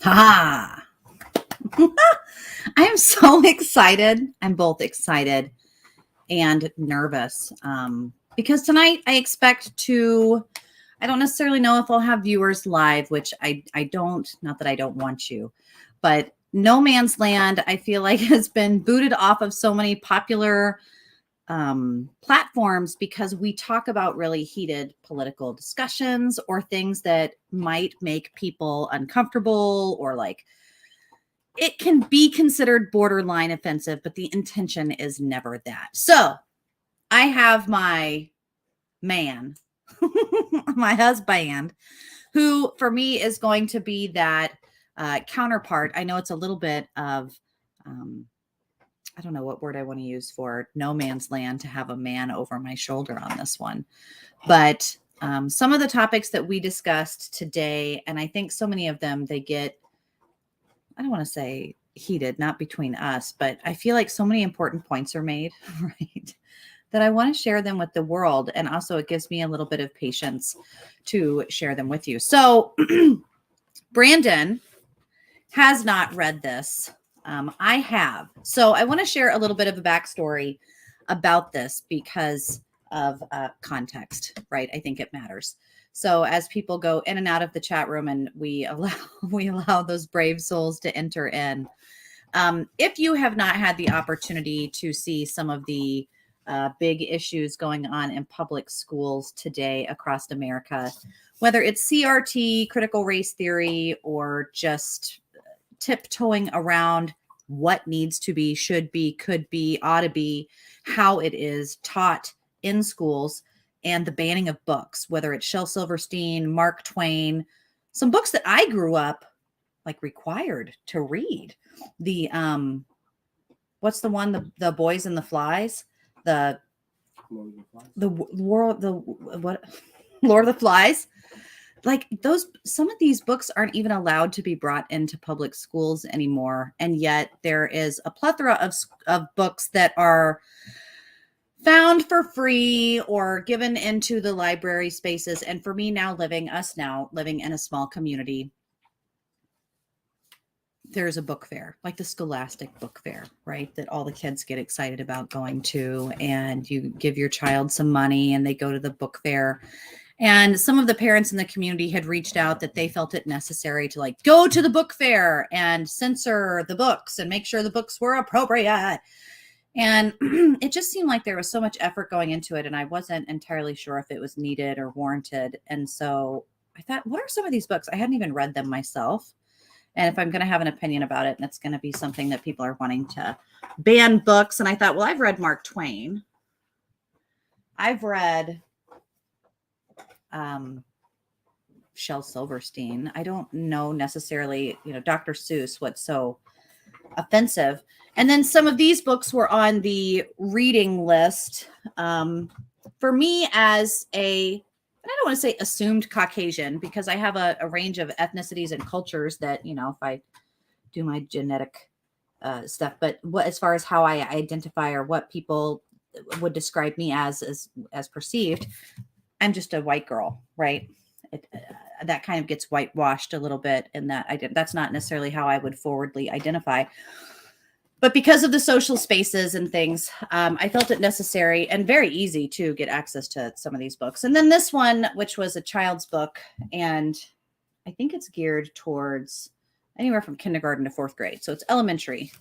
Ha! I am so excited. I'm both excited and nervous because tonight I expect to. I don't necessarily know if I'll have viewers live, which I don't. Not that I don't want you, but No Man's Land I feel like has been booted off of so many popular platforms because we talk about really heated political discussions or things that might make people uncomfortable or like it can be considered borderline offensive, but the intention is never that. So I have my man, my husband, who for me is going to be that counterpart. I know it's a little bit of, I don't know what word I want to use for no man's land to have a man over my shoulder on this one. But some of the topics that we discussed today, and I think so many of them, they get, I don't want to say heated, not between us, but I feel like so many important points are made, right? That I want to share them with the world. And also it gives me a little bit of patience to share them with you. So Brandon has not read this. I have. So I want to share a little bit of a backstory about this because of context, right? I think it matters. So as people go in and out of the chat room and we allow those brave souls to enter in. If you have not had the opportunity to see some of the big issues going on in public schools today across America, whether it's CRT, critical race theory, or just tiptoeing around what needs to be, should be, could be, ought to be, how it is taught in schools, and the banning of books, whether it's Shel Silverstein, Mark Twain, some books that I grew up like required to read. The what's the one, the Boys and the Flies, the world, the what, Lord of the Flies. Like those, some of these books aren't even allowed to be brought into public schools anymore. And yet there is a plethora of books that are found for free or given into the library spaces. And for me now living in a small community, there's a book fair, like the Scholastic Book Fair, right? That all the kids get excited about going to, and you give your child some money and they go to the book fair. And some of the parents in the community had reached out that they felt it necessary to like go to the book fair and censor the books and make sure the books were appropriate. And it just seemed like there was so much effort going into it. And I wasn't entirely sure if it was needed or warranted. And so I thought, what are some of these books? I hadn't even read them myself. And if I'm going to have an opinion about it, and it's going to be something that people are wanting to ban books. And I thought, well, I've read Mark Twain. I've read Shel Silverstein. I don't know necessarily, Dr. Seuss, what's so offensive. And then some of these books were on the reading list. For me as I don't want to say assumed Caucasian, because I have a range of ethnicities and cultures that, if I do my genetic stuff, but as far as how I identify or what people would describe me as perceived, I'm just a white girl, right? That kind of gets whitewashed a little bit, and that's not necessarily how I would forwardly identify. But because of the social spaces and things, I felt it necessary and very easy to get access to some of these books. And then this one, which was a child's book, and I think it's geared towards anywhere from kindergarten to fourth grade. So it's elementary.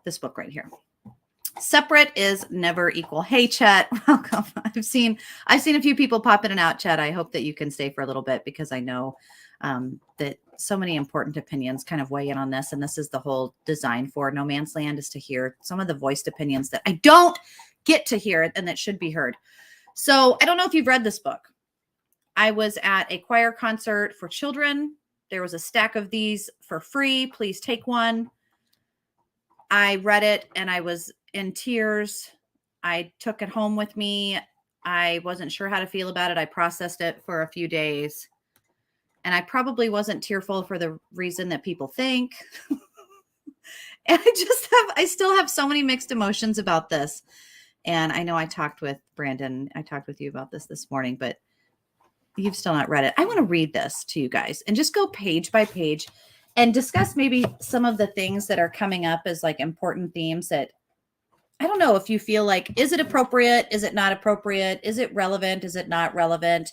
This book right here. Separate is never equal. Hey, chat, welcome. I've seen a few people pop in and out, chat. I hope that you can stay for a little bit because I know that so many important opinions kind of weigh in on this. And this is the whole design for No Man's Land, is to hear some of the voiced opinions that I don't get to hear and that should be heard. So I don't know if you've read this book. I was at a choir concert for children. There was a stack of these for free. Please take one. I read it and I was in tears. I took it home with me. I wasn't sure how to feel about it. I processed it for a few days. And I probably wasn't tearful for the reason that people think. And I still have so many mixed emotions about this. And I know I talked with Brandon. I talked with you about this morning, but you've still not read it. I want to read this to you guys and just go page by page and discuss maybe some of the things that are coming up as like important themes that I don't know if you feel like, is it appropriate? Is it not appropriate? Is it relevant? Is it not relevant?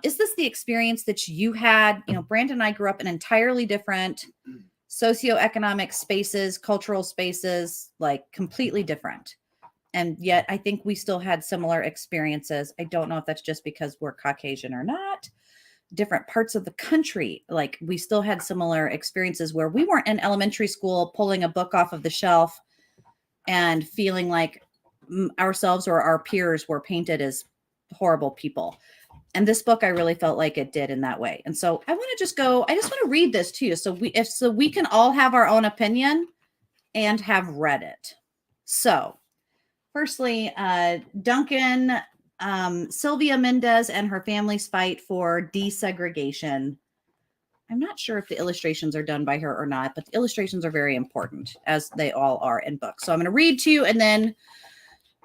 Is this the experience that you had? You know, Brandon and I grew up in entirely different socioeconomic spaces, cultural spaces, like completely different. And yet I think we still had similar experiences. I don't know if that's just because we're Caucasian or not. Different parts of the country, like we still had similar experiences where we weren't in elementary school pulling a book off of the shelf and feeling like ourselves or our peers were painted as horrible people. And this book, I really felt like it did in that way. And so I want to just go, I just want to read this to you. So we can all have our own opinion and have read it. So firstly, Duncan, Sylvia Mendez and her family's fight for desegregation. I'm not sure if the illustrations are done by her or not, but the illustrations are very important, as they all are in books. So I'm going to read to you and then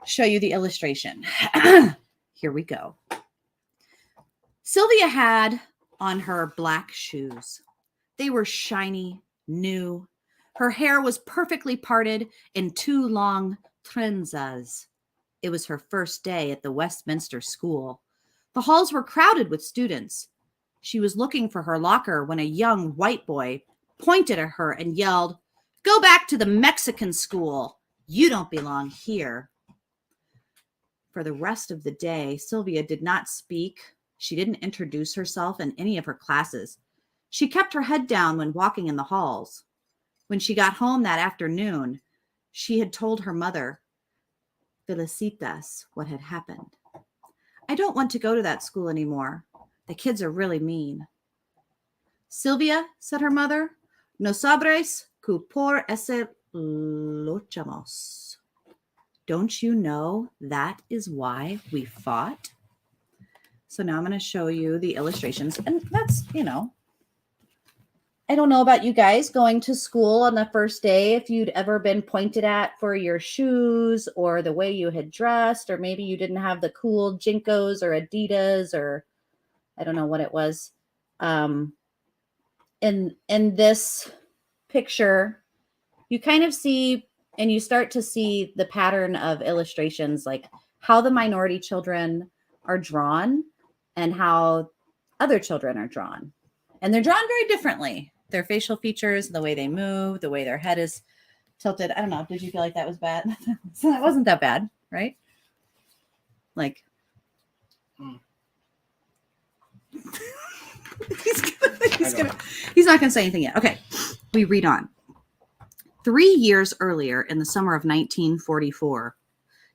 show you the illustration. Here we go. Sylvia had on her black shoes. They were shiny, new. Her hair was perfectly parted in 2 long trenzas. It was her first day at the Westminster School. The halls were crowded with students. She was looking for her locker when a young white boy pointed at her and yelled, "Go back to the Mexican school. You don't belong here." For the rest of the day, Sylvia did not speak. She didn't introduce herself in any of her classes. She kept her head down when walking in the halls. When she got home that afternoon, she had told her mother, Felicitas, what had happened. "I don't want to go to that school anymore. The kids are really mean." "Sylvia," said her mother, "no sabres que por eso luchamos." Don't you know that is why we fought? So now I'm going to show you the illustrations. And that's, I don't know about you guys going to school on the first day, if you'd ever been pointed at for your shoes or the way you had dressed, or maybe you didn't have the cool Jinkos or Adidas, or I don't know what it was. In this picture, you kind of see, and you start to see the pattern of illustrations, like how the minority children are drawn and how other children are drawn. And they're drawn very differently. Their facial features, the way they move, the way their head is tilted. I don't know. Did you feel like that was bad? So that wasn't that bad, right? Like, he's not going to say anything yet. Okay, we read on. 3 years earlier, in the summer of 1944,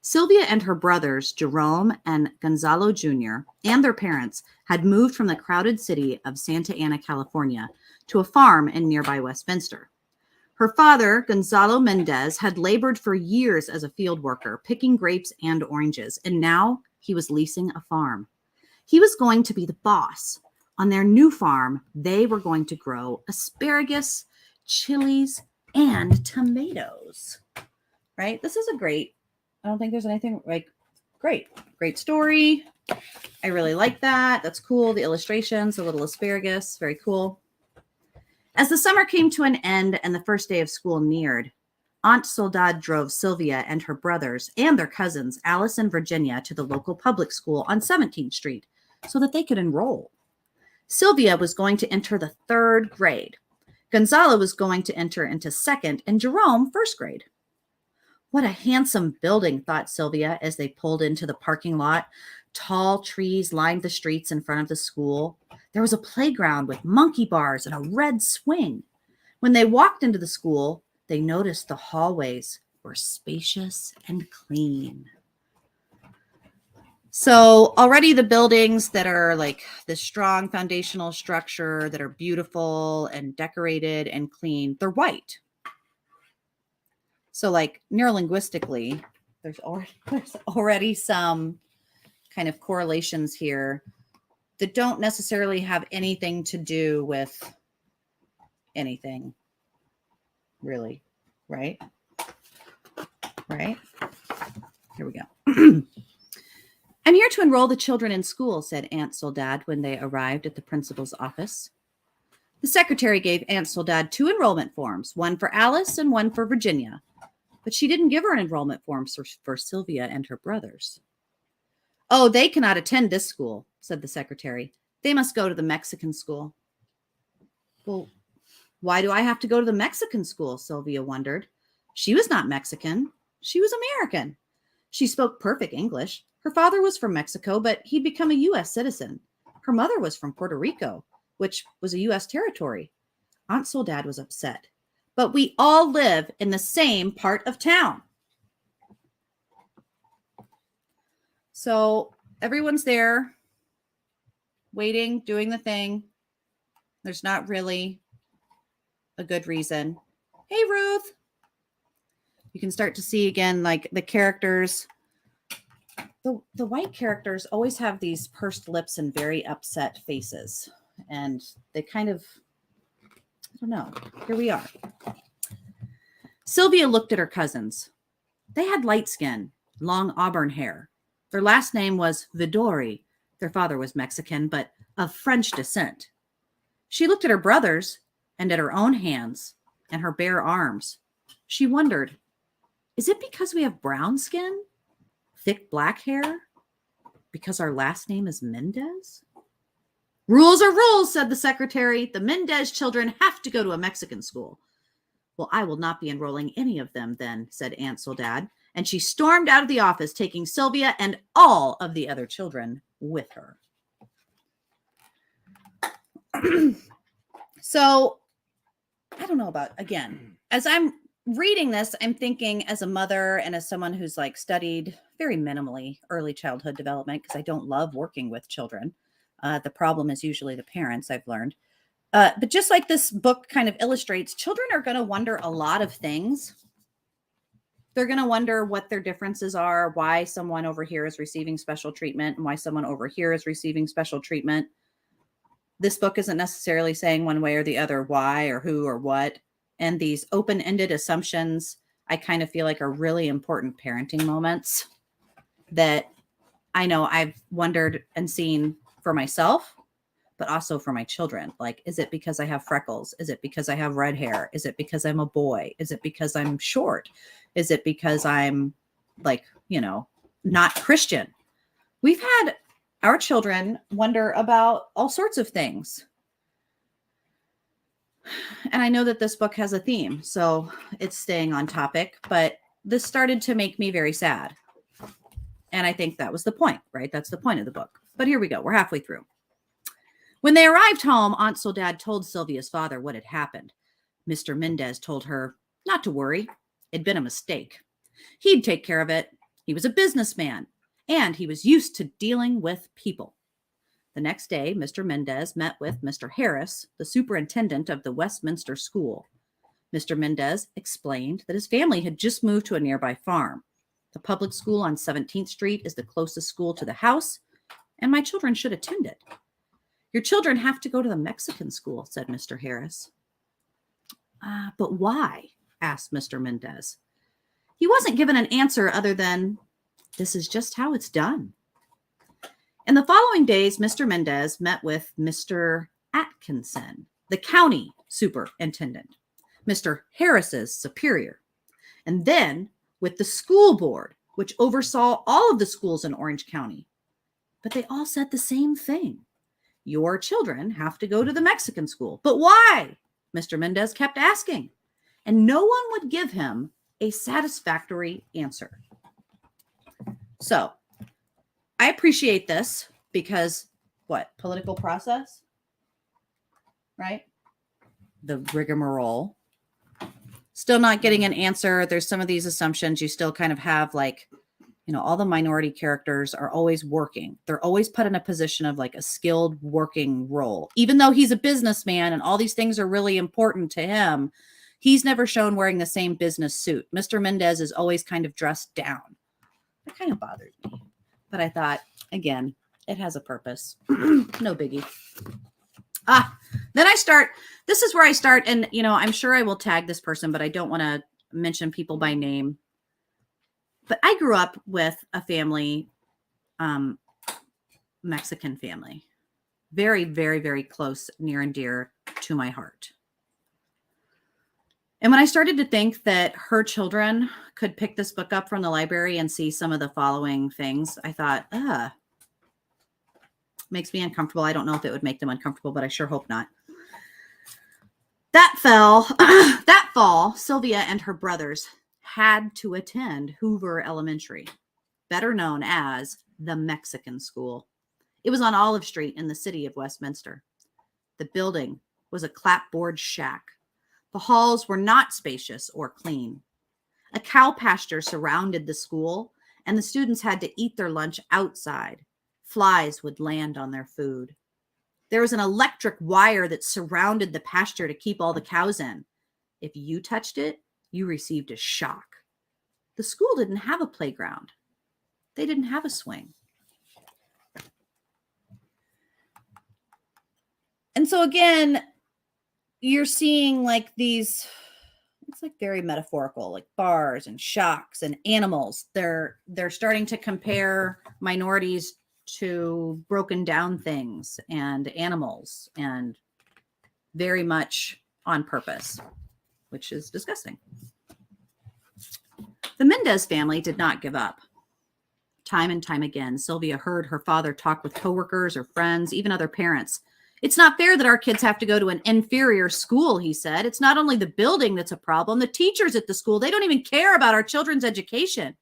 Sylvia and her brothers, Jerome and Gonzalo Jr., and their parents had moved from the crowded city of Santa Ana, California, to a farm in nearby Westminster. Her father, Gonzalo Mendez, had labored for years as a field worker, picking grapes and oranges, and now he was leasing a farm. He was going to be the boss. On their new farm, they were going to grow asparagus, chilies, and tomatoes. Right? This is I don't think there's anything like great story. I really like that. That's cool. The illustrations, a little asparagus, very cool. As the summer came to an end and the first day of school neared, Aunt Soledad drove Sylvia and her brothers and their cousins, Alice and Virginia, to the local public school on 17th Street so that they could enroll. Sylvia was going to enter the 3rd grade. Gonzalo was going to enter into 2nd and Jerome 1st grade. What a handsome building, thought Sylvia as they pulled into the parking lot. Tall trees lined the streets in front of the school. There was a playground with monkey bars and a red swing. When they walked into the school, they noticed the hallways were spacious and clean. So already the buildings that are like the strong foundational structure that are beautiful and decorated and clean, they're white. So like neurolinguistically, there's already some kind of correlations here that don't necessarily have anything to do with anything, really, right? Right? Here we go. I'm here to enroll the children in school, said Aunt Soledad when they arrived at the principal's office. The secretary gave Aunt Soledad 2 enrollment forms, one for Alice and one for Virginia, but she didn't give her an enrollment form for Sylvia and her brothers. Oh, they cannot attend this school, said the secretary. They must go to the Mexican school. Well, why do I have to go to the Mexican school? Sylvia wondered. She was not Mexican. She was American. She spoke perfect English. Her father was from Mexico, but he'd become a U.S. citizen. Her mother was from Puerto Rico, which was a U.S. territory. Aunt Soledad was upset. But we all live in the same part of town. So everyone's there, waiting, doing the thing. There's not really a good reason. Hey, Ruth. You can start to see again, like the characters. The white characters always have these pursed lips and very upset faces. And they kind of, I don't know. Here we are. Sylvia looked at her cousins. They had light skin, long auburn hair. Their last name was Vidori. Their father was Mexican, but of French descent. She looked at her brothers and at her own hands and her bare arms. She wondered, is it because we have brown skin? Thick black hair? Because our last name is Mendez? Rules are rules, said the secretary. The Mendez children have to go to a Mexican school. Well, I will not be enrolling any of them then, said Aunt Soledad. And she stormed out of the office, taking Sylvia and all of the other children with her. So, I don't know about, again, as I'm reading this, I'm thinking as a mother and as someone who's like studied very minimally early childhood development, because I don't love working with children. The problem is usually the parents, I've learned. But just like this book kind of illustrates, children are going to wonder a lot of things. They're going to wonder what their differences are, why someone over here is receiving special treatment and why someone over here is receiving special treatment. This book isn't necessarily saying one way or the other why or who or what. And these open-ended assumptions, I kind of feel like are really important parenting moments that I know I've wondered and seen for myself, but also for my children. Like, is it because I have freckles? Is it because I have red hair? Is it because I'm a boy? Is it because I'm short? Is it because I'm like, not Christian? We've had our children wonder about all sorts of things. And I know that this book has a theme, so it's staying on topic, but this started to make me very sad. And I think that was the point, right? That's the point of the book. But here we go. We're halfway through. When they arrived home, Aunt Soledad told Sylvia's father what had happened. Mr. Mendez told her not to worry. It'd been a mistake. He'd take care of it. He was a businessman, and he was used to dealing with people. The next day, Mr. Mendez met with Mr. Harris, the superintendent of the Westminster School. Mr. Mendez explained that his family had just moved to a nearby farm. The public school on 17th Street is the closest school to the house, and my children should attend it. Your children have to go to the Mexican school, said Mr. Harris. But why? Asked Mr. Mendez. He wasn't given an answer other than, this is just how it's done. In the following days, Mr. Mendez met with Mr. Atkinson, the county superintendent, Mr. Harris's superior, and then with the school board, which oversaw all of the schools in Orange County. But they all said the same thing. Your children have to go to the Mexican school. But why? Mr. Mendez kept asking, and no one would give him a satisfactory answer. So I appreciate this because what? Political process, right? The rigmarole. Still not getting an answer. There's some of these assumptions you still kind of have like, all the minority characters are always working. They're always put in a position of like a skilled working role. Even though he's a businessman and all these things are really important to him, he's never shown wearing the same business suit. Mr. Mendez is always kind of dressed down. That kind of bothers me. But I thought, again, it has a purpose. No biggie. Then this is where I start. And, I'm sure I will tag this person, but I don't want to mention people by name. But I grew up with a family Mexican family. Very, very, very close, near and dear to my heart. And when I started to think that her children could pick this book up from the library and see some of the following things, I thought, makes me uncomfortable. I don't know if it would make them uncomfortable, but I sure hope not. That fall, Sylvia and her brothers had to attend Hoover Elementary, better known as the Mexican School. It was on Olive Street in the city of Westminster. The building was a clapboard shack. The halls were not spacious or clean. A cow pasture surrounded the school, and the students had to eat their lunch outside. Flies would land on their food. There was an electric wire that surrounded the pasture to keep all the cows in. If you touched it, you received a shock. The school didn't have a playground. They didn't have a swing. And so again, you're seeing like these, it's like very metaphorical, like bars and shocks and animals. They're starting to compare minorities to broken down things and animals, and very much on purpose, which is disgusting. The Mendez family did not give up. Time and time again, Sylvia heard her father talk with coworkers or friends, even other parents. It's not fair that our kids have to go to an inferior school, he said. It's not only the building that's a problem, the teachers at the school, they don't even care about our children's education.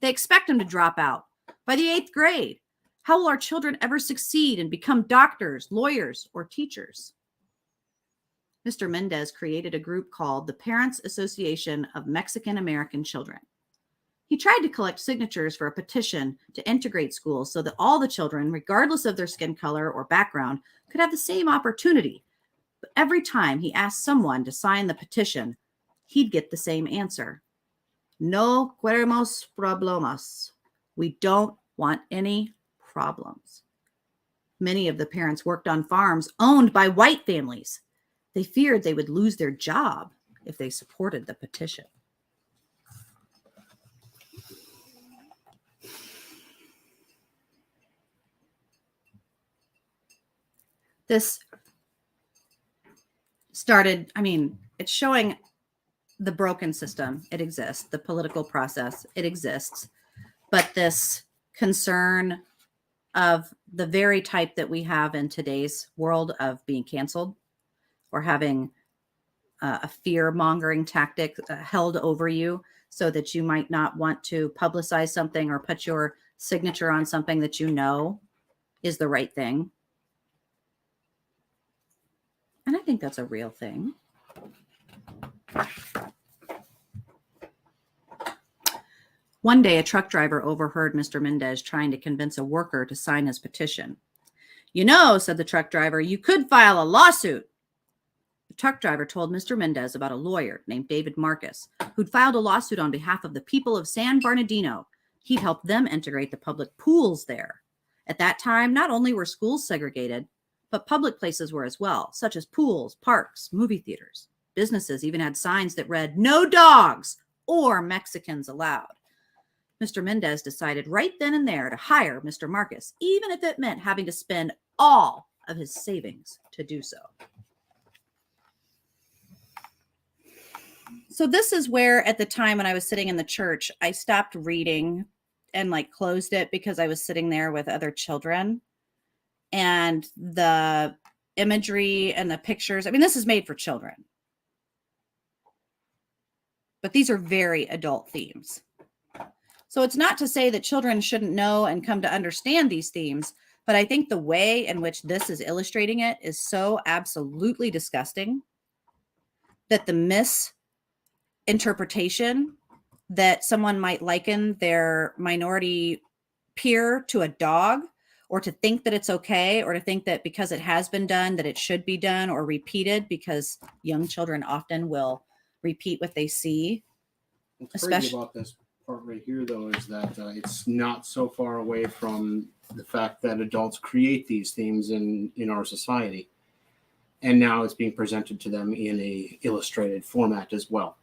They expect them to drop out by the 8th grade. How will our children ever succeed and become doctors, lawyers, or teachers? Mr. Mendez created a group called the Parents Association of Mexican American Children. He tried to collect signatures for a petition to integrate schools so that all the children, regardless of their skin color or background, could have the same opportunity. But every time he asked someone to sign the petition, he'd get the same answer. No queremos problemas. We don't want any problems. Many of the parents worked on farms owned by white families. They feared they would lose their job if they supported the petition. This started, it's showing the broken system. It exists. The political process, it exists. But this concern of the very type that we have in today's world of being canceled or having a fear-mongering tactic held over you so that you might not want to publicize something or put your signature on something that you know is the right thing. And I think that's a real thing. One day, a truck driver overheard Mr. Mendez trying to convince a worker to sign his petition. You know, said the truck driver, you could file a lawsuit. The truck driver told Mr. Mendez about a lawyer named David Marcus, who'd filed a lawsuit on behalf of the people of San Bernardino. He'd helped them integrate the public pools there. At that time, not only were schools segregated, but public places were as well, such as pools, parks, movie theaters. Businesses even had signs that read, no dogs or Mexicans allowed. Mr. Mendez decided right then and there to hire Mr. Marcus, even if it meant having to spend all of his savings to do so. So this is where, at the time when I was sitting in the church, I stopped reading and closed it because I was sitting there with other children. And the imagery and the pictures, this is made for children. But these are very adult themes. So it's not to say that children shouldn't know and come to understand these themes, but I think the way in which this is illustrating it is so absolutely disgusting that the misinterpretation that someone might liken their minority peer to a dog, or to think that it's okay, or to think that because it has been done, that it should be done or repeated, because young children often will repeat what they see. What's crazy about this part right here, though, is that it's not so far away from the fact that adults create these themes in our society. And now it's being presented to them in a illustrated format as well.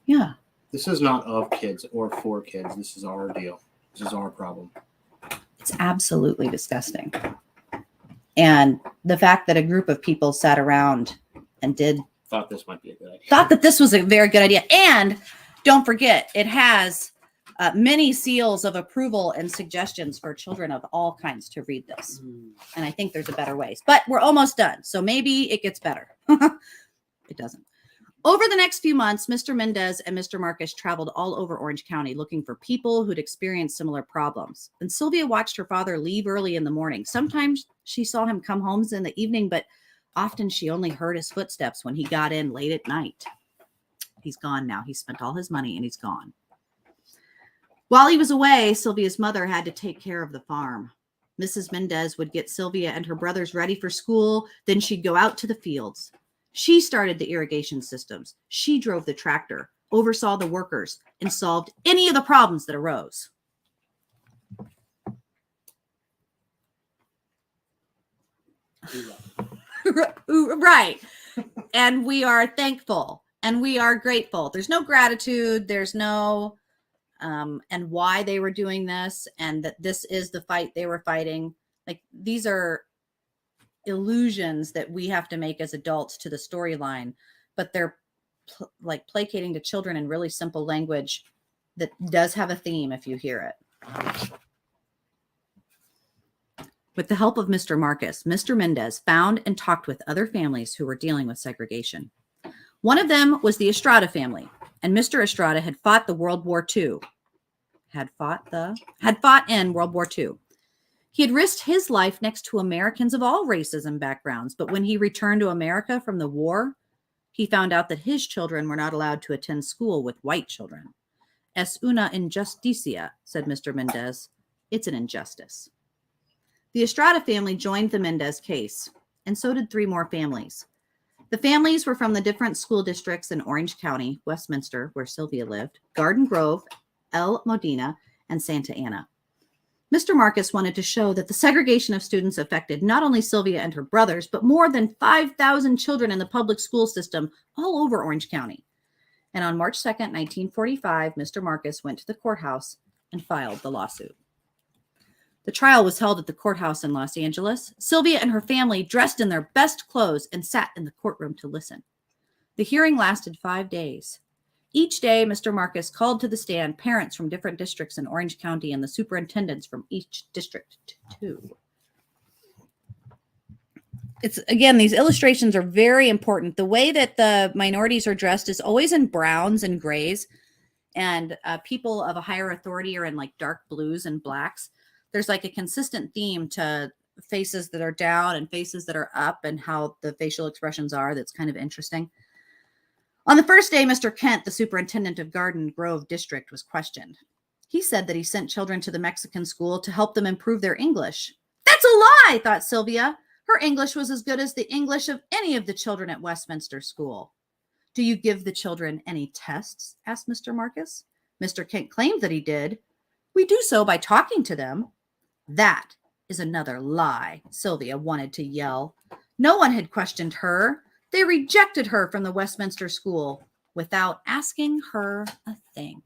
Yeah. This is not of kids or for kids. This is our deal. This is our problem. It's absolutely disgusting. And the fact that a group of people sat around and thought this might be a good idea. Thought that this was a very good idea. And don't forget, it has many seals of approval and suggestions for children of all kinds to read this. And I think there's a better way. But we're almost done. So maybe it gets better. It doesn't. Over the next few months, Mr. Mendez and Mr. Marcus traveled all over Orange County looking for people who'd experienced similar problems. And Sylvia watched her father leave early in the morning. Sometimes she saw him come home in the evening, but often she only heard his footsteps when he got in late at night. He's gone now. He spent all his money and he's gone. While he was away, Sylvia's mother had to take care of the farm. Mrs. Mendez would get Sylvia and her brothers ready for school. Then she'd go out to the fields. She started the irrigation systems. She drove the tractor, oversaw the workers, and solved any of the problems that arose. Right. And we are thankful and we are grateful. There's no gratitude. There's no, and why they were doing this and that this is the fight they were fighting. Like these are illusions that we have to make as adults to the storyline, but they're like placating to children in really simple language that does have a theme if you hear it. With the help of Mr. Marcus, Mr. Mendez found and talked with other families who were dealing with segregation. One of them was the Estrada family, and Mr. Estrada had fought the World War II. Had fought in World War II. He had risked his life next to Americans of all races and backgrounds, but when he returned to America from the war, he found out that his children were not allowed to attend school with white children. Es una injusticia, said Mr. Mendez. It's an injustice. The Estrada family joined the Mendez case, and so did 3 more families. The families were from the different school districts in Orange County, Westminster, where Sylvia lived, Garden Grove, El Modena, and Santa Ana. Mr. Marcus wanted to show that the segregation of students affected not only Sylvia and her brothers, but more than 5,000 children in the public school system all over Orange County. And on March 2nd, 1945, Mr. Marcus went to the courthouse and filed the lawsuit. The trial was held at the courthouse in Los Angeles. Sylvia and her family dressed in their best clothes and sat in the courtroom to listen. The hearing lasted 5 days. Each day, Mr. Marcus called to the stand parents from different districts in Orange County and the superintendents from each district too. It's again, these illustrations are very important. The way that the minorities are dressed is always in browns and grays, and people of a higher authority are in like dark blues and blacks. There's like a consistent theme to faces that are down and faces that are up and how the facial expressions are. That's kind of interesting. On the first day, Mr. Kent, the superintendent of Garden Grove District, was questioned. He said that he sent children to the Mexican school to help them improve their English. That's a lie, thought Sylvia. Her English was as good as the English of any of the children at Westminster School. Do you give the children any tests? Asked Mr. Marcus. Mr. Kent claimed that he did. We do so by talking to them. That is another lie, Sylvia wanted to yell. No one had questioned her. They rejected her from the Westminster School without asking her a thing.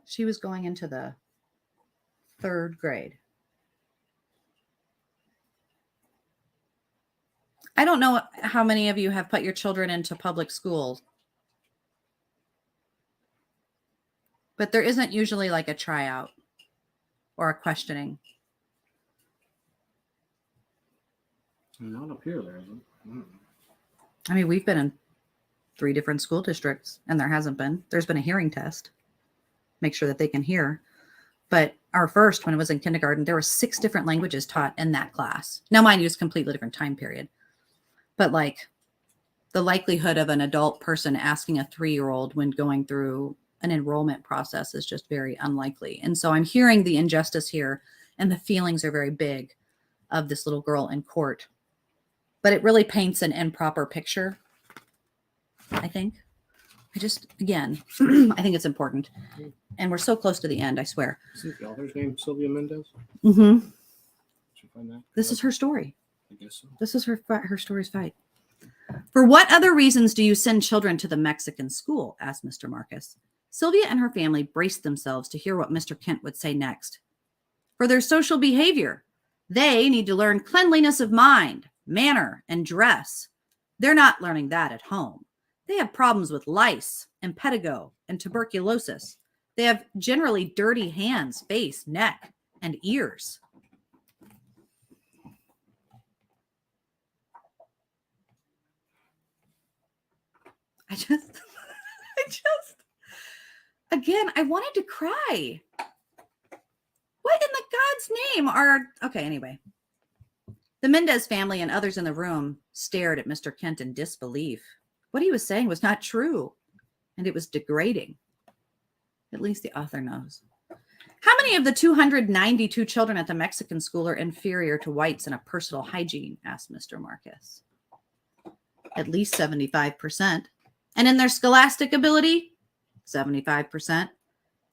She was going into the 3rd grade. I don't know how many of you have put your children into public schools, but there isn't usually like a tryout or a questioning. Not up here, there isn't. I mean, we've been in 3 different school districts and there hasn't been. There's been a hearing test. Make sure that they can hear. But our first, when it was in kindergarten, there were 6 different languages taught in that class. Now, mind you, it's a completely different time period. But like the likelihood of an adult person asking a 3-year-old when going through an enrollment process is just very unlikely. And so I'm hearing the injustice here and the feelings are very big of this little girl in court. But it really paints an improper picture, I think. Again, I think it's important. And we're so close to the end, I swear. Isn't the author's name Sylvia Mendez? Mm-hmm. Did you find that? This is her story. I guess so. This is her story's fight. For what other reasons do you send children to the Mexican school? Asked Mr. Marcus. Sylvia and her family braced themselves to hear what Mr. Kent would say next. For their social behavior, they need to learn cleanliness of mind, manner, and dress. They're not learning that at home. They have problems with lice, impetigo, and tuberculosis. They have generally dirty hands, face, neck, and ears. Again, I wanted to cry. What in the God's name are, okay, anyway. The Mendez family and others in the room stared at Mr. Kent in disbelief. What he was saying was not true, and it was degrading. At least the author knows. How many of the 292 children at the Mexican school are inferior to whites in a personal hygiene? Asked Mr. Marcus. At least 75%. And in their scholastic ability? 75%.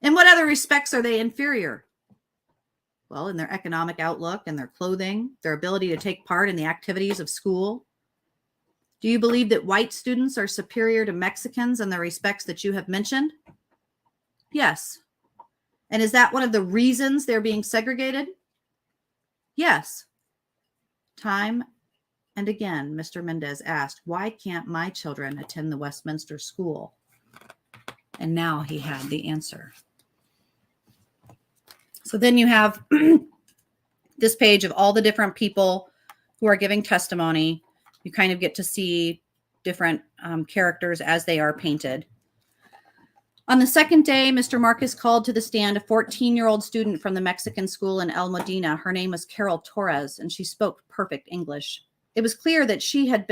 In what other respects are they inferior? Well, in their economic outlook and their clothing, their ability to take part in the activities of school. Do you believe that white students are superior to Mexicans in the respects that you have mentioned? Yes. And is that one of the reasons they're being segregated? Yes. Time and again, Mr. Mendez asked, why can't my children attend the Westminster School? And now he had the answer. So then you have this page of all the different people who are giving testimony. You kind of get to see different characters as they are painted. On the second day, Mr. Marcus called to the stand a 14-year-old student from the Mexican school in El Modena. Her name was Carol Torres, and she spoke perfect English. It was clear that she had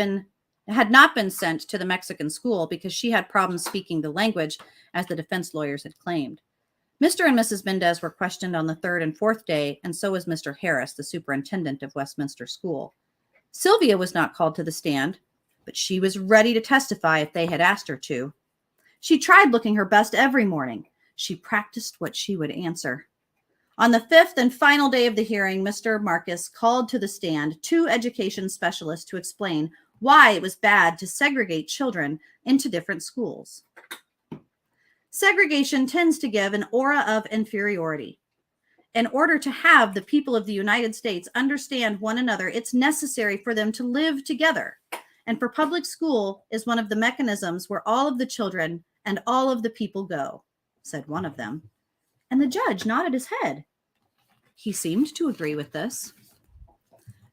not been sent to the Mexican school because she had problems speaking the language, as the defense lawyers had claimed. Mr. and Mrs. Mendez were questioned on the third and fourth day, and so was Mr. Harris, the superintendent of Westminster School. Sylvia was not called to the stand, but she was ready to testify if they had asked her to. She tried looking her best every morning. She practiced what she would answer. On the fifth and final day of the hearing, Mr. Marcus called to the stand 2 education specialists to explain why it was bad to segregate children into different schools. Segregation tends to give an aura of inferiority. In order to have the people of the United States understand one another, it's necessary for them to live together. And for public school is one of the mechanisms where all of the children and all of the people go, said one of them. And the judge nodded his head. He seemed to agree with this.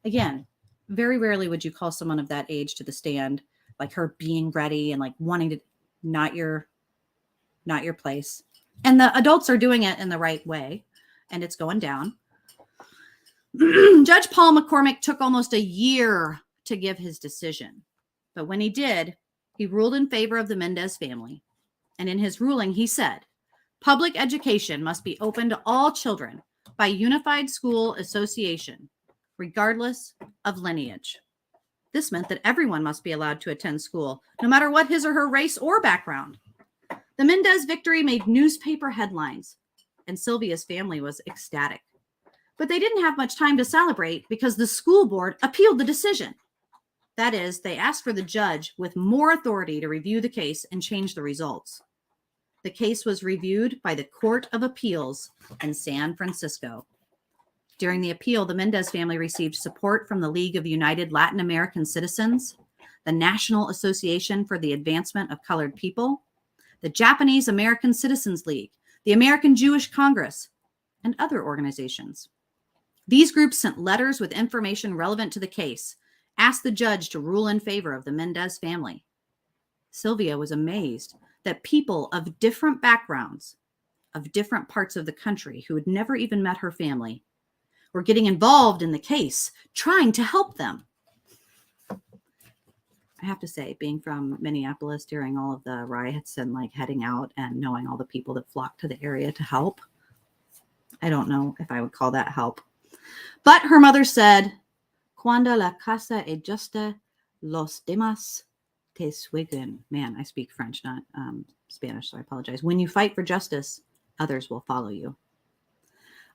Again, very rarely would you call someone of that age to the stand, like her being ready and like wanting to, not your place. And the adults are doing it in the right way, and it's going down. Judge Paul McCormick took almost a year to give his decision. But when he did, he ruled in favor of the Mendez family. And in his ruling, he said, public education must be open to all children by unified school association, regardless of lineage. This meant that everyone must be allowed to attend school, no matter what his or her race or background. The Mendez victory made newspaper headlines, and Sylvia's family was ecstatic. But they didn't have much time to celebrate because the school board appealed the decision. That is, they asked for the judge with more authority to review the case and change the results. The case was reviewed by the Court of Appeals in San Francisco. During the appeal, the Mendez family received support from the League of United Latin American Citizens, the National Association for the Advancement of Colored People, the Japanese American Citizens League, the American Jewish Congress, and other organizations. These groups sent letters with information relevant to the case, asked the judge to rule in favor of the Mendez family. Sylvia was amazed that people of different backgrounds, of different parts of the country who had never even met her family, were getting involved in the case, trying to help them. I have to say, being from Minneapolis during all of the riots and like heading out and knowing all the people that flocked to the area to help, I don't know if I would call that help. But her mother said, Cuando la casa es justa, los demás te siguen. Man, I speak French, not Spanish, so I apologize. When you fight for justice, others will follow you.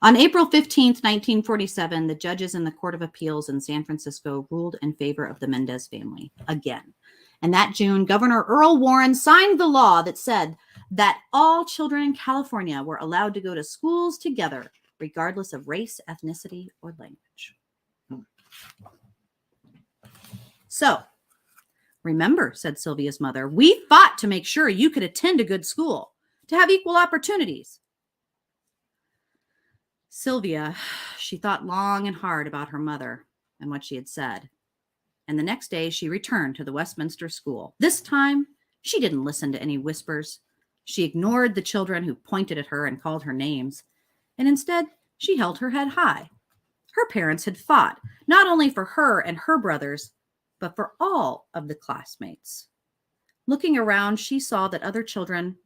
On April 15th, 1947, the judges in the Court of Appeals in San Francisco ruled in favor of the Mendez family again. And that June, Governor Earl Warren signed the law that said that all children in California were allowed to go to schools together, regardless of race, ethnicity, or language. So, remember, said Sylvia's mother, we fought to make sure you could attend a good school, to have equal opportunities. Sylvia, she thought long and hard about her mother and what she had said. And the next day she returned to the Westminster School. This time, she didn't listen to any whispers. She ignored the children who pointed at her and called her names. And instead, she held her head high. Her parents had fought, not only for her and her brothers, but for all of the classmates. Looking around, she saw that other children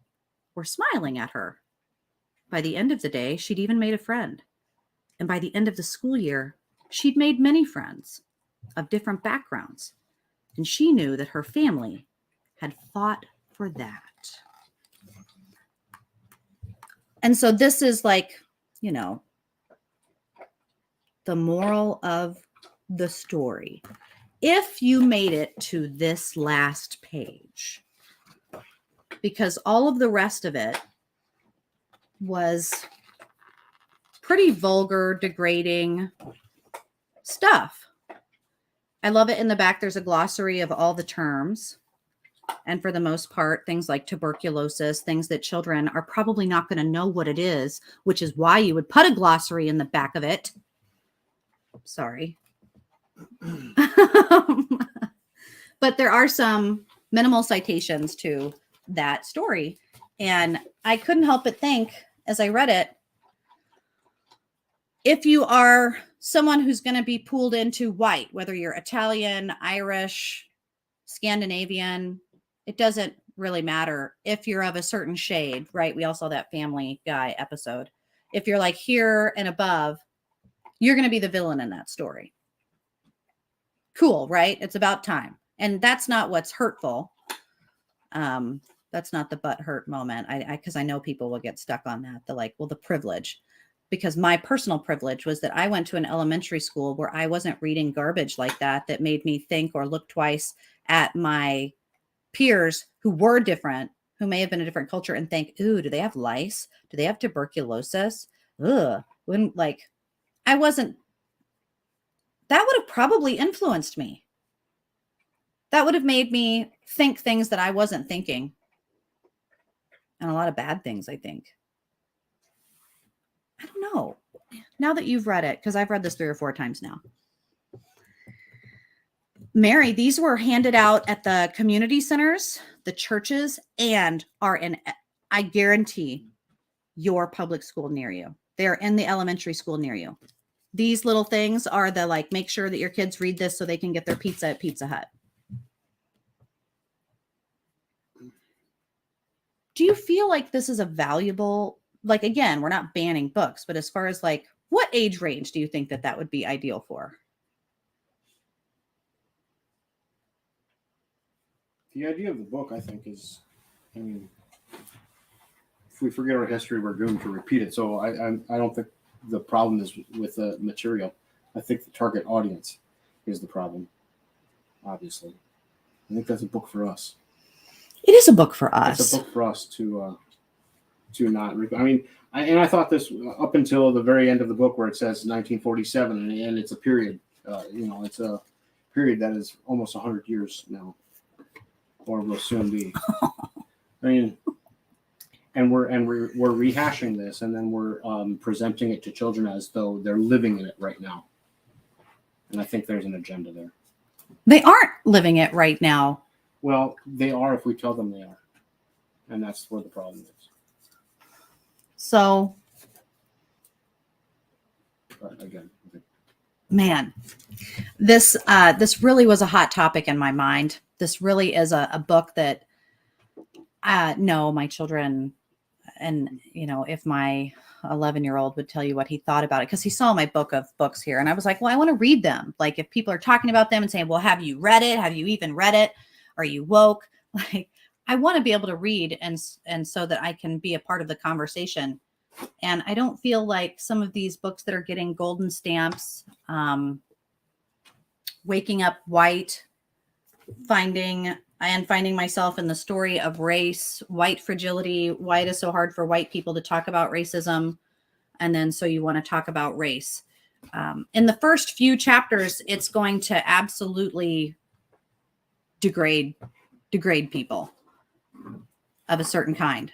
were smiling at her. By the end of the day, she'd even made a friend. And by the end of the school year, she'd made many friends of different backgrounds. And she knew that her family had fought for that. And so this is like, you know, the moral of the story. If you made it to this last page, because all of the rest of it was pretty vulgar, degrading stuff. I love it in the back. There's a glossary of all the terms. And for the most part, things like tuberculosis, things that children are probably not going to know what it is, which is why you would put a glossary in the back of it. Sorry. But there are some minimal citations to that story. And I couldn't help but think, as I read it, if you are someone who's going to be pulled into white, whether you're Italian, Irish, Scandinavian, it doesn't really matter if you're of a certain shade, right? We all saw that Family Guy episode. If you're like here and above, you're going to be the villain in that story. Cool, right? It's about time. And that's not what's hurtful. That's not the butt hurt moment. Because I know people will get stuck on that. They're like, well, the privilege. Because my personal privilege was that I went to an elementary school where I wasn't reading garbage like that made me think or look twice at my peers who were different, who may have been a different culture, and think, ooh, do they have lice? Do they have tuberculosis? Ugh. When, like, I wasn't, that would have probably influenced me. That would have made me think things that I wasn't thinking. And a lot of bad things, I think. I don't know. Now that you've read it, because I've read this 3 or 4 times now. Mary, these were handed out at the community centers, the churches, and are in, I guarantee, your public school near you. They're in the elementary school near you. These little things are the, like, make sure that your kids read this so they can get their pizza at Pizza Hut. Do you feel like this is a valuable, like, again, we're not banning books, but as far as like, what age range do you think that would be ideal for? The idea of the book, I think, is, I mean, if we forget our history, we're doomed to repeat it. So I don't think the problem is with the material. I think the target audience is the problem, obviously. I think that's a book for us. It is a book for us. It's a book for us to not. I mean, I thought this up until the very end of the book where it says 1947, and it's a period. It's a period that is almost 100 years now, or will soon be. I mean, and we're rehashing this, and then we're presenting it to children as though they're living in it right now. And I think there's an agenda there. They aren't living it right now. Well, they are if we tell them they are. And that's where the problem is. So, but again, man, this really was a hot topic in my mind. This really is a book that, no, my children, and, if my 11-year-old would tell you what he thought about it, because he saw my book of books here. And I was like, well, I want to read them. Like, if people are talking about them and saying, well, have you read it? Have you even read it? Are you woke? Like, I want to be able to read and so that I can be a part of the conversation. And I don't feel like some of these books that are getting golden stamps, Waking Up White, Finding I am finding myself in the story of race, white fragility, why it is so hard for white people to talk about racism. And then so you want to talk about race. In the first few chapters, it's going to absolutely degrade people of a certain kind.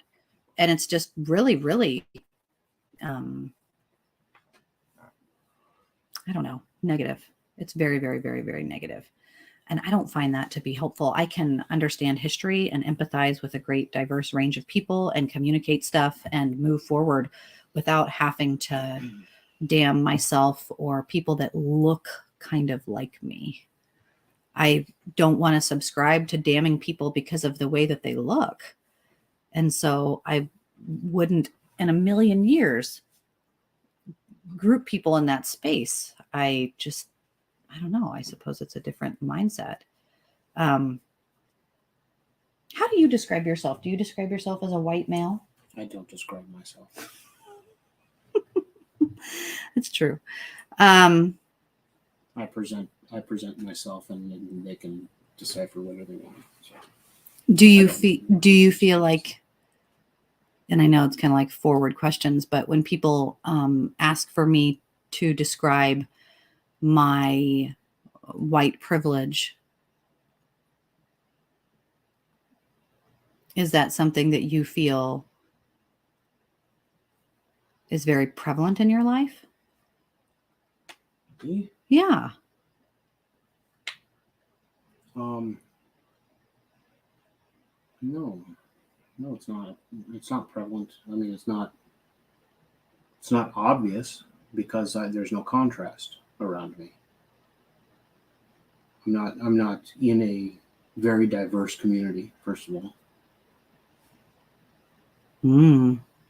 And it's just really, really, I don't know, negative. It's very, very, very, very negative. And I don't find that to be helpful. I can understand history and empathize with a great diverse range of people and communicate stuff and move forward without having to damn myself or people that look kind of like me. I don't want to subscribe to damning people because of the way that they look. And so I wouldn't in a million years group people in that space. I don't know. I suppose it's a different mindset. How do you describe yourself? Do you describe yourself as a white male? I don't describe myself. It's true. I present myself, and they can decipher whatever they want. So, do you feel like, and I know it's kind of like forward questions, but when people ask for me to describe my white privilege, is that something that you feel is very prevalent in your life? Me? Yeah. No, it's not. It's not prevalent. I mean, it's not obvious because there's no contrast around me. I'm not in a very diverse community, first of all.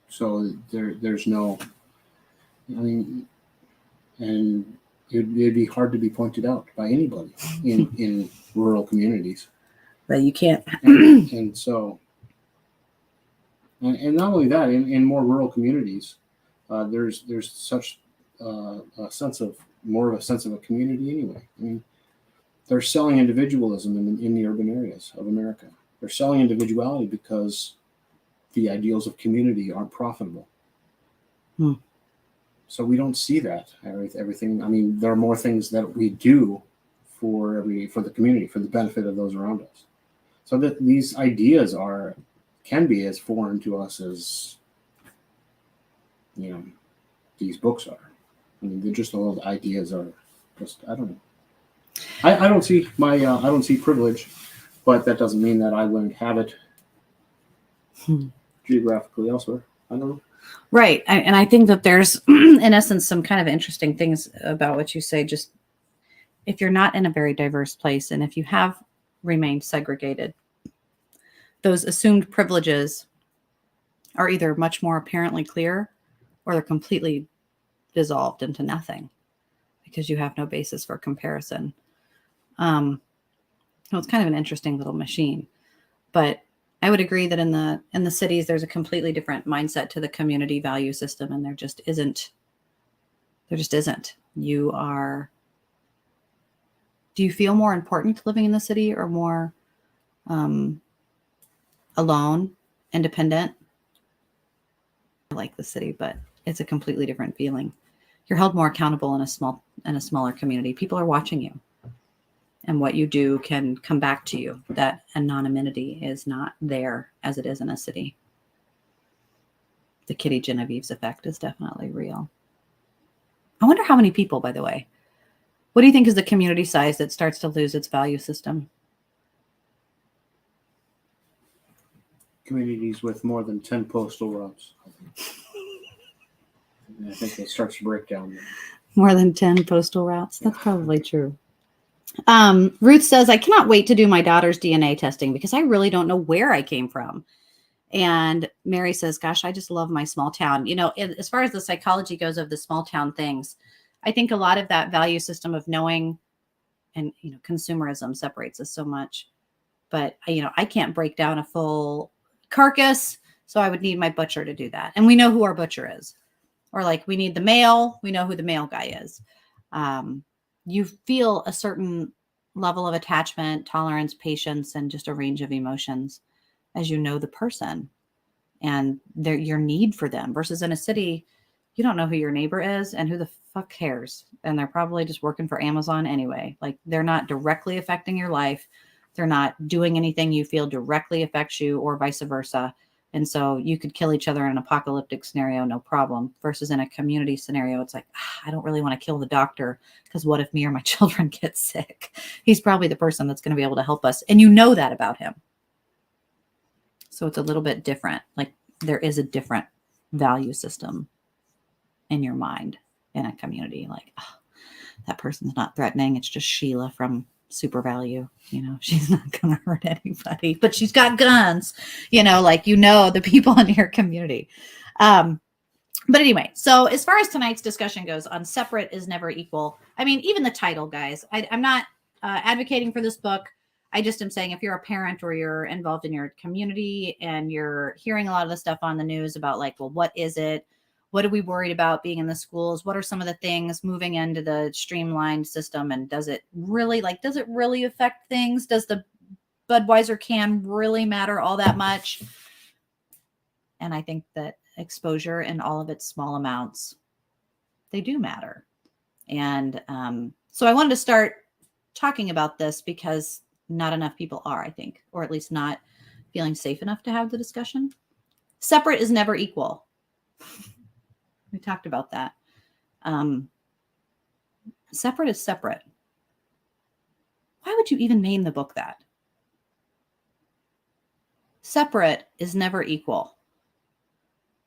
So there's no, I mean, and it'd be hard to be pointed out by anybody in rural communities. But you can't. and so, and not only that, in more rural communities, there's such a sense of a community anyway. I mean, they're selling individualism in the urban areas of America. They're selling individuality because the ideals of community aren't profitable. So we don't see that. Everything. I mean, there are more things that we do for the community, for the benefit of those around us. So that these ideas can be as foreign to us as these books are. I mean, they're just all the ideas are just, I don't know. I don't see I don't see privilege, but that doesn't mean that I wouldn't have it geographically elsewhere. I don't know. Right. And I think that there's, in essence, some kind of interesting things about what you say. Just if you're not in a very diverse place and if you have remained segregated, those assumed privileges are either much more apparently clear or they're completely dissolved into nothing because you have no basis for comparison. So it's kind of an interesting little machine. But I would agree that in the cities, there's a completely different mindset to the community value system, and there just isn't. Do you feel more important living in the city or more alone, independent? I like the city, but it's a completely different feeling. You're held more accountable in a smaller community. People are watching you. And what you do can come back to you. That anonymity is not there as it is in a city. The Kitty Genevieve's effect is definitely real. I wonder how many people, by the way. What do you think is the community size that starts to lose its value system? Communities with more than 10 postal routes. I think it starts to break down. More than 10 postal routes? That's probably true. Ruth says, I cannot wait to do my daughter's DNA testing because I really don't know where I came from. And Mary says, gosh, I just love my small town. As far as the psychology goes of the small town things, I think a lot of that value system of knowing and, consumerism separates us so much. But, I can't break down a full carcass, so I would need my butcher to do that. And we know who our butcher is. Or like we need the mail. We know who the mail guy is. You feel a certain level of attachment, tolerance, patience, and just a range of emotions as you know the person and your need for them. Versus in a city, you don't know who your neighbor is and who the fuck cares. And they're probably just working for Amazon anyway. Like, they're not directly affecting your life. They're not doing anything you feel directly affects you, or vice versa. And so you could kill each other in an apocalyptic scenario, no problem. Versus in a community scenario, it's like, I don't really want to kill the doctor, because what if me or my children get sick? He's probably the person that's going to be able to help us. And you know that about him. So it's a little bit different. Like, there is a different value system in your mind in a community. Like, oh, that person's not threatening. It's just Sheila from Super Value. You know, she's not going to hurt anybody, but she's got guns, like, the people in your community. But anyway, so as far as tonight's discussion goes on separate is never equal. I mean, even the title, guys, I'm not advocating for this book. I just am saying, if you're a parent or you're involved in your community and you're hearing a lot of the stuff on the news about, like, well, what is it? What are we worried about being in the schools? What are some of the things moving into the streamlined system? And does it really affect things? Does the Budweiser can really matter all that much? And I think that exposure in all of its small amounts, they do matter. And so I wanted to start talking about this because not enough people are, I think, or at least not feeling safe enough to have the discussion. Separate is never equal. We talked about that. Separate is separate. Why would you even name the book that? Separate is never equal.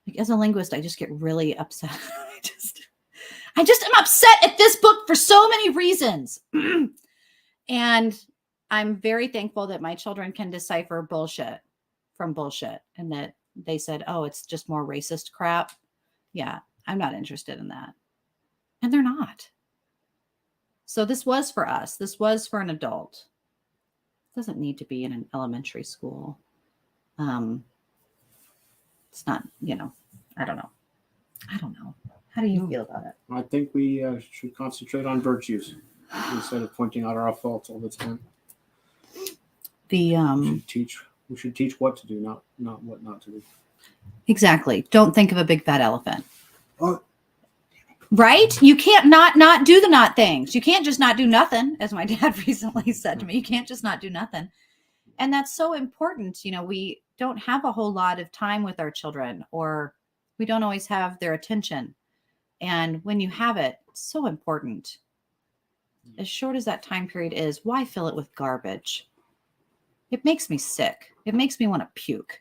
Like, as a linguist, I just get really upset. I just am upset at this book for so many reasons. And I'm very thankful that my children can decipher bullshit from bullshit, and that they said, oh, it's just more racist crap. Yeah, I'm not interested in that. And they're not. So this was for us. This was for an adult. It doesn't need to be in an elementary school. It's not, I don't know. How do you feel about it? I think we should concentrate on virtues instead of pointing out our faults all the time. We should teach what to do, not what not to do. Exactly. Don't think of a big fat elephant. Right? You can't not do the not things. You can't just not do nothing, as my dad recently said to me. You can't just not do nothing. And that's so important. We don't have a whole lot of time with our children, or we don't always have their attention. And when you have it, it's so important. As short as that time period is, why fill it with garbage? It makes me sick. It makes me want to puke.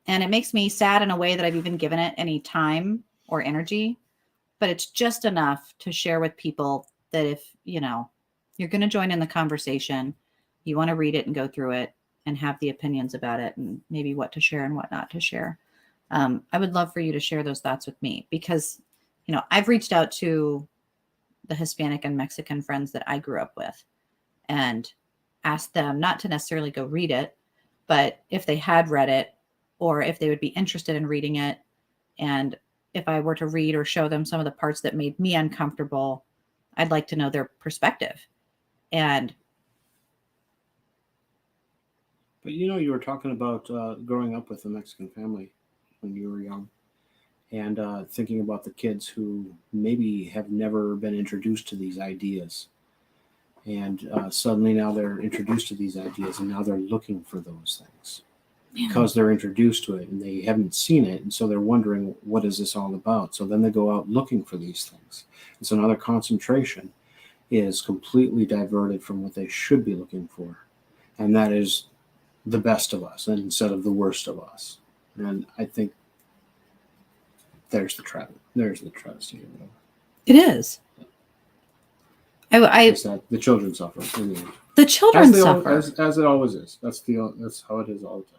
And it makes me sad in a way that I've even given it any time or energy. But it's just enough to share with people that if, you're going to join in the conversation, you want to read it and go through it and have the opinions about it and maybe what to share and what not to share. I would love for you to share those thoughts with me because, I've reached out to the Hispanic and Mexican friends that I grew up with and asked them not to necessarily go read it, but if they had read it or if they would be interested in reading it. And if I were to read or show them some of the parts that made me uncomfortable, I'd like to know their perspective. But you were talking about growing up with a Mexican family when you were young and thinking about the kids who maybe have never been introduced to these ideas. And suddenly now they're introduced to these ideas and now they're looking for those things because they're introduced to it and they haven't seen it. And so they're wondering, what is this all about? So then they go out looking for these things. And so now their concentration is completely diverted from what they should be looking for. And that is the best of us instead of the worst of us. And I think there's the travesty. It is. The children suffer. Anyway. The children suffer. As it always is. That's how it is all the time.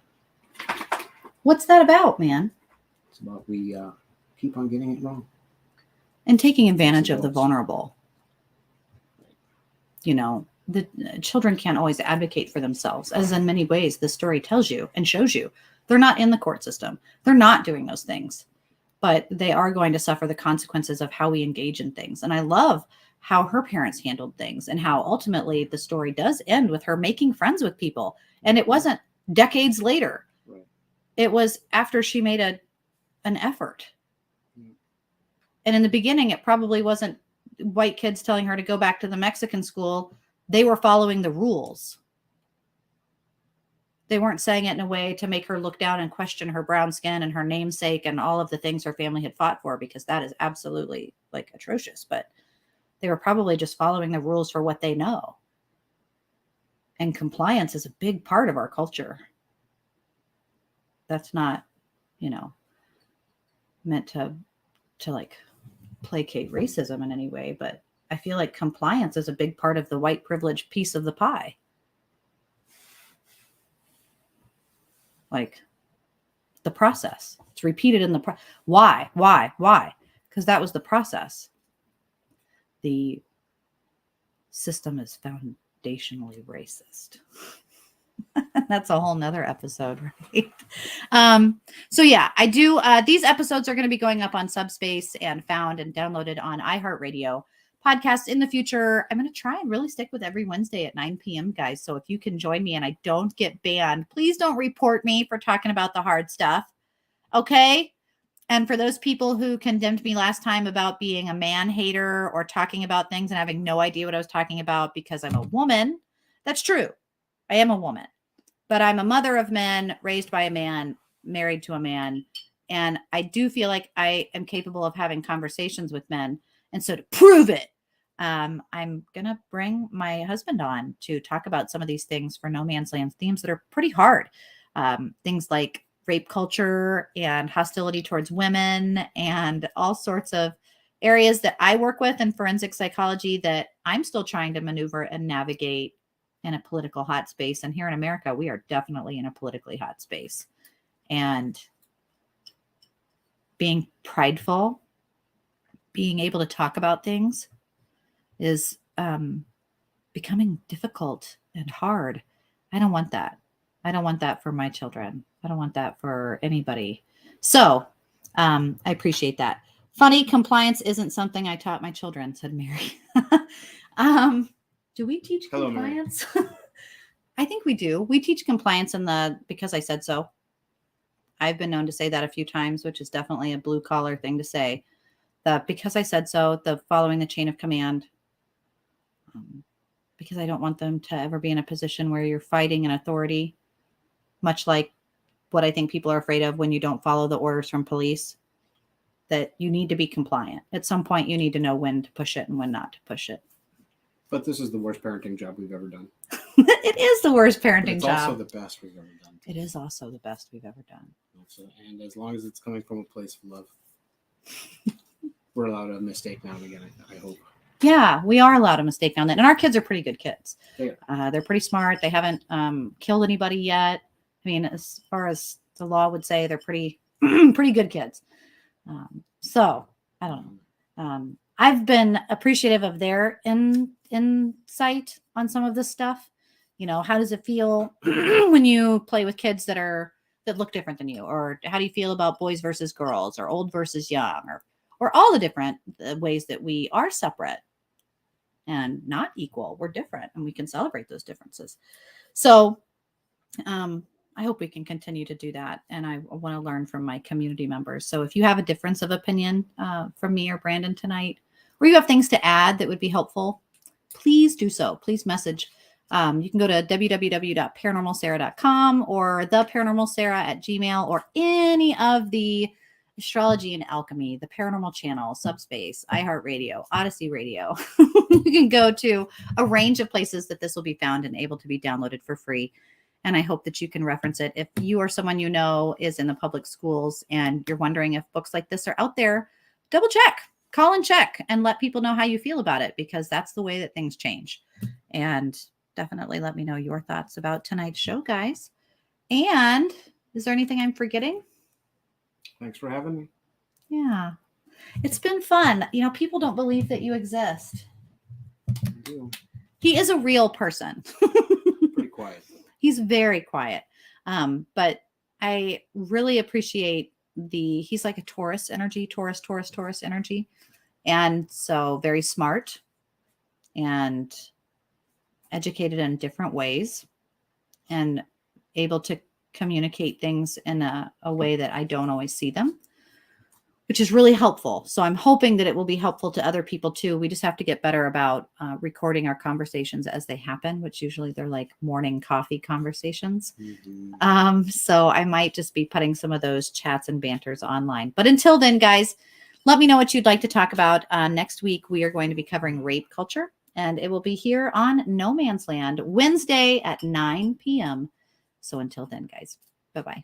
What's that about, man? It's about we keep on getting it wrong. And taking advantage of the vulnerable. The children can't always advocate for themselves, as in many ways the story tells you and shows you. They're not in the court system. They're not doing those things. But they are going to suffer the consequences of how we engage in things. And I love how her parents handled things, and how ultimately the story does end with her making friends with people. And it wasn't decades later. Right. It was after she made an effort. Mm. And in the beginning, it probably wasn't white kids telling her to go back to the Mexican school. They were following the rules. They weren't saying it in a way to make her look down and question her brown skin and her namesake and all of the things her family had fought for, because that is absolutely like atrocious. But they were probably just following the rules for what they know. And compliance is a big part of our culture. That's not, meant to like placate racism in any way, but I feel like compliance is a big part of the white privilege piece of the pie. Like the process. It's repeated in the Why? Because that was the process. The system is foundationally racist. That's a whole nother episode, right? So yeah, I do. These episodes are going to be going up on Subspace and found and downloaded on iHeartRadio podcasts in the future. I'm going to try and really stick with every Wednesday at 9 p.m., guys. So if you can join me and I don't get banned, please don't report me for talking about the hard stuff. Okay. And for those people who condemned me last time about being a man hater or talking about things and having no idea what I was talking about because I'm a woman, that's true. I am a woman, but I'm a mother of men, raised by a man, married to a man. And I do feel like I am capable of having conversations with men. And so to prove it, I'm going to bring my husband on to talk about some of these things for No Man's Land themes that are pretty hard. Things like rape culture and hostility towards women and all sorts of areas that I work with in forensic psychology that I'm still trying to maneuver and navigate in a political hot space. And here in America, we are definitely in a politically hot space. And being prideful, being able to talk about things is becoming difficult and hard. I don't want that. I don't want that for my children. I don't want that for anybody. So I appreciate that. Funny, compliance isn't something I taught my children, said Mary. Do we teach compliance? I think we do. We teach compliance in the Because I Said So. I've been known to say that a few times, which is definitely a blue collar thing to say. The Because I Said So, the following the chain of command. Because I don't want them to ever be in a position where you're fighting an authority, much like what I think people are afraid of when you don't follow the orders from police, that you need to be compliant. At some point, you need to know when to push it and when not to push it. But this is the worst parenting job we've ever done. It is the worst parenting job. It's also the best we've ever done. It is also the best we've ever done. And as long as it's coming from a place of love, we're allowed a mistake now and again, I hope. Yeah, we are allowed a mistake now and then. And our kids are pretty good kids. They're pretty smart. They haven't killed anybody yet. I mean, as far as the law would say, they're pretty good kids. So I don't know. I've been appreciative of their insight on some of this stuff. How does it feel when you play with kids that look different than you? Or how do you feel about boys versus girls, or old versus young, or all the different ways that we are separate and not equal? We're different, and we can celebrate those differences. So I hope we can continue to do that. And I want to learn from my community members. So if you have a difference of opinion from me or Brandon tonight, or you have things to add that would be helpful, please do so. Please message. You can go to www.paranormalsarah.com or theparanormalsarah@gmail.com, or any of the Astrology and Alchemy, the Paranormal Channel, Subspace, iHeartRadio, Odyssey Radio. You can go to a range of places that this will be found and able to be downloaded for free. And I hope that you can reference it. If you or someone you know is in the public schools and you're wondering if books like this are out there, double check, call and check, and let people know how you feel about it, because that's the way that things change. And definitely let me know your thoughts about tonight's show, guys. And is there anything I'm forgetting? Thanks for having me. Yeah. It's been fun. People don't believe that you exist. I do. He is a real person. Pretty quiet. He's very quiet. But I really appreciate he's like a Taurus energy. And so very smart, and educated in different ways and able to communicate things in a way that I don't always see them, which is really helpful. So I'm hoping that it will be helpful to other people too. We just have to get better about recording our conversations as they happen, which usually they're like morning coffee conversations. So I might just be putting some of those chats and banters online. But until then, guys, let me know what you'd like to talk about. Next week, we are going to be covering rape culture, and it will be here on No Man's Land Wednesday at 9 p.m. So until then, guys, bye-bye.